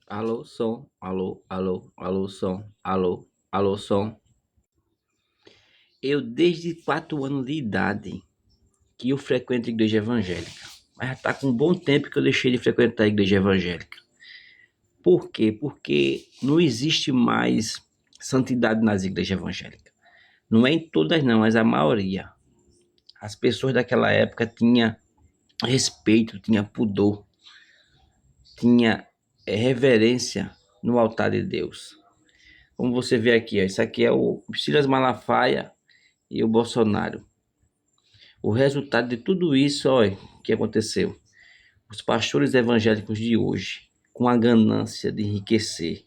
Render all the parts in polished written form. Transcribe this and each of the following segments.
Alô, som. Alô, alô, alô, som. Alô, alô, som. Eu, desde 4 anos de idade, que eu frequento a igreja evangélica. Mas já tá com um bom tempo que eu deixei de frequentar a igreja evangélica. Por quê? Porque não existe mais santidade nas igrejas evangélicas. Não é em todas não, mas a maioria. As pessoas daquela época tinham respeito, tinham pudor, tinha reverência no altar de Deus. Como você vê aqui, ó, isso aqui é o Silas Malafaia e o Bolsonaro. O resultado de tudo isso, olha, que aconteceu. Os pastores evangélicos de hoje, com a ganância de enriquecer,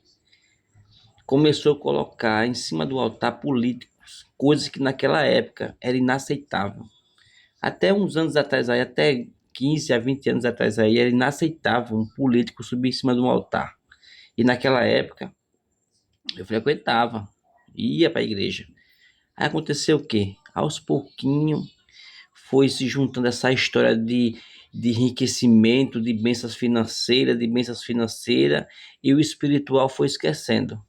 começou a colocar em cima do altar políticos, coisas que naquela época era inaceitável. Até uns anos atrás aí, até 15 a 20 anos atrás aí, era inaceitável um político subir em cima de um altar. E naquela época, eu frequentava, ia para a igreja. Aí aconteceu o quê? Aos pouquinhos, foi se juntando essa história de enriquecimento, de bênçãos financeiras, e o espiritual foi esquecendo.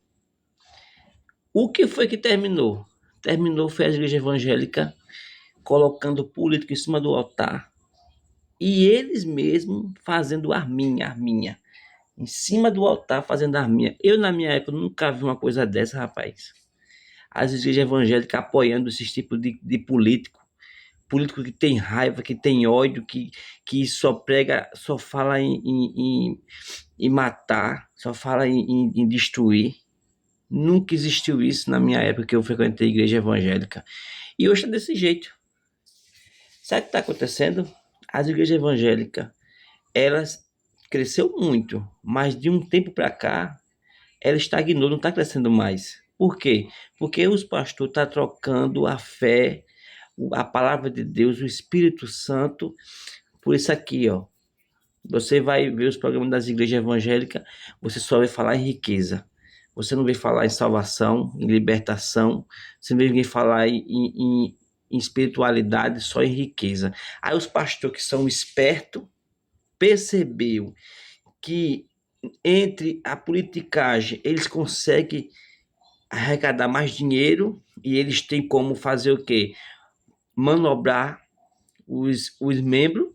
O que foi que terminou? Terminou foi a igreja evangélica colocando político em cima do altar e eles mesmos fazendo arminha, em cima do altar fazendo arminha. Eu, na minha época, nunca vi uma coisa dessa, rapaz. As igrejas evangélicas apoiando esses tipos de político que tem raiva, que tem ódio, que só prega, só fala em matar, só fala em destruir. Nunca existiu isso na minha época que eu frequentei a igreja evangélica. E hoje é desse jeito. Sabe o que está acontecendo? As igrejas evangélicas, elas cresceu muito, mas de um tempo para cá, ela estagnou, não está crescendo mais. Por quê? Porque os pastores estão trocando a fé, a palavra de Deus, o Espírito Santo, por isso aqui, ó. Você vai ver os programas das igrejas evangélicas, você só vai falar em riqueza. Você não vai falar em salvação, em libertação, você não vai falar em espiritualidade, só em riqueza. Aí os pastores que são espertos percebeu que entre a politicagem eles conseguem arrecadar mais dinheiro e eles têm como fazer o quê? Manobrar os membros.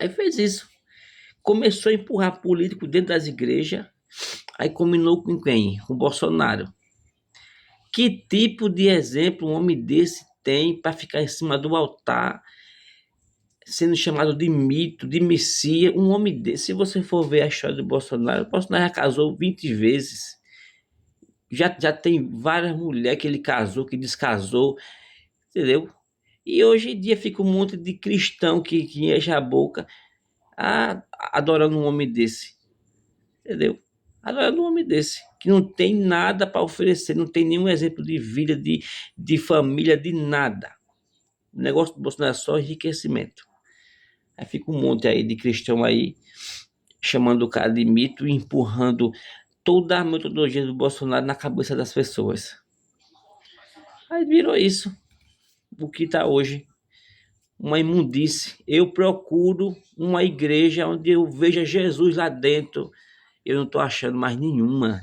Aí fez isso. Começou a empurrar político dentro das igrejas. Aí combinou com quem? Com o Bolsonaro. Que tipo de exemplo um homem desse tem para ficar em cima do altar, sendo chamado de mito, de Messias? Um homem desse, se você for ver a história do Bolsonaro, o Bolsonaro já casou 20 vezes. Já tem várias mulheres que ele casou, que descasou, entendeu? E hoje em dia fica um monte de cristão que enche a boca adorando um homem desse, entendeu? Adorando um homem desse, que não tem nada para oferecer, não tem nenhum exemplo de vida, de família, de nada. O negócio do Bolsonaro é só enriquecimento. Aí fica um monte aí de cristão aí, chamando o cara de mito e empurrando toda a metodologia do Bolsonaro na cabeça das pessoas. Aí virou isso, o que está hoje. Uma imundície. Eu procuro uma igreja onde eu veja Jesus lá dentro. Eu não estou achando mais nenhuma.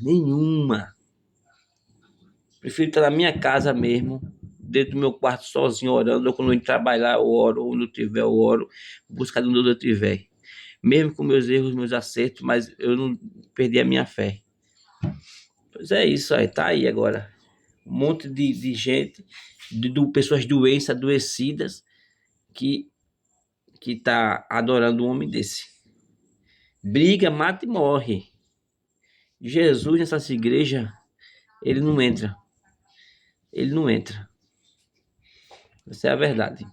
Prefiro estar na minha casa mesmo, dentro do meu quarto sozinho, orando. Ou quando eu ir trabalhar, eu oro. Ou quando eu tiver, eu oro. Buscar onde eu estiver. Mesmo com meus erros, meus acertos, mas eu não perdi a minha fé. Pois é isso aí, tá aí agora. Um monte de gente, de pessoas doentes, adoecidas, que tá adorando um homem desse. Briga, mata e morre. Jesus nessas igrejas, ele não entra. Ele não entra. Essa é a verdade.